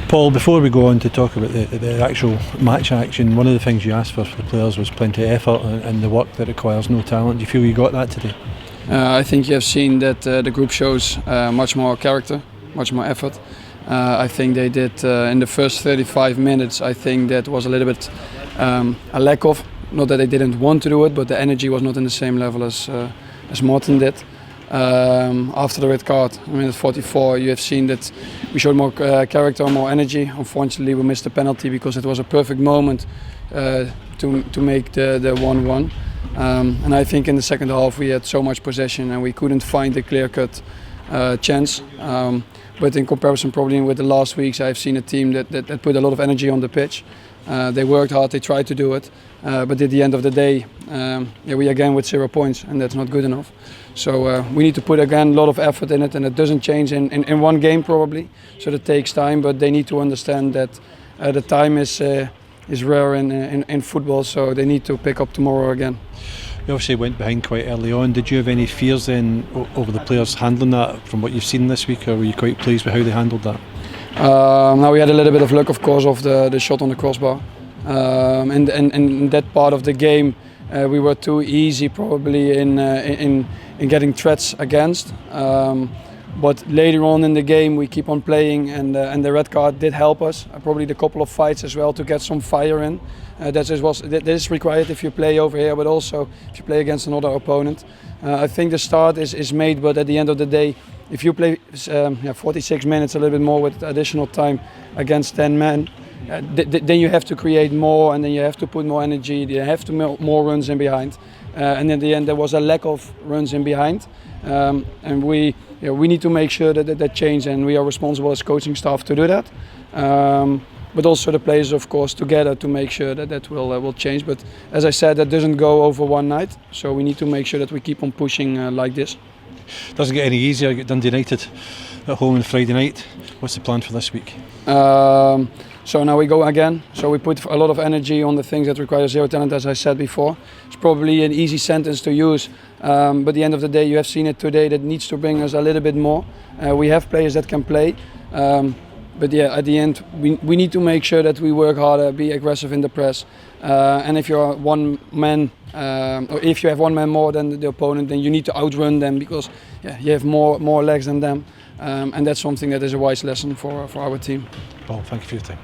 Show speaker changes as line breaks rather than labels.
Paul, before we go on to talk about the actual match action, one of the things you asked for the players was plenty of effort and the work that requires no talent. Do you feel you got that today?
I think you have seen that the group shows much more character, much more effort. I think they did in the first 35 minutes. I think that was a little bit a lack of, not that they didn't want to do it, but the energy was not in the same level as Morton did. After the red card, I mean at 44, you have seen that we showed more character, more energy. Unfortunately, we missed the penalty because it was a perfect moment to make the 1-1. And I think in the second half we had so much possession and we couldn't find a clear-cut chance. But in comparison, probably with the last weeks, I've seen a team that put a lot of energy on the pitch. They worked hard, they tried to do it, but at the end of the day, we again with 0 points, and that's not good enough. So we need to put again a lot of effort in it, and it doesn't change in one game probably. So it takes time, but they need to understand that the time is rare in football, so they need to pick up tomorrow again.
You obviously went behind quite early on. Did you have any fears then over the players handling that from what you've seen this week, or were you quite pleased with how they handled that?
Now we had a little bit of luck, of course, of the shot on the crossbar. And in that part of the game, we were too easy probably in getting threats against. But later on in the game, we keep on playing, and the red card did help us. Probably the couple of fights as well to get some fire in. That is required if you play over here, but also if you play against another opponent. I think the start is made, but at the end of the day, if you play 46 minutes, a little bit more with additional time against 10 men, then you have to create more, and then you have to put more energy. You have to make more runs in behind, and in the end there was a lack of runs in behind, and we need to make sure that change, and we are responsible as coaching staff to do that. But also the players, of course, together to make sure that will change. But as I said, that doesn't go over one night, so we need to make sure that we keep on pushing like this.
Doesn't get any easier. You get Dundee United at home on Friday night. What's the plan for this week?
So now we go again. So we put a lot of energy on the things that require zero talent, as I said before. It's probably an easy sentence to use, but at the end of the day, you have seen it today. That needs to bring us a little bit more. We have players that can play. But yeah, at the end, we need to make sure that we work harder, be aggressive in the press. And if you're one man, or if you have one man more than the opponent, then you need to outrun them because you have more legs than them. And that's something that is a wise lesson for our team.
Paul, thank you for your time.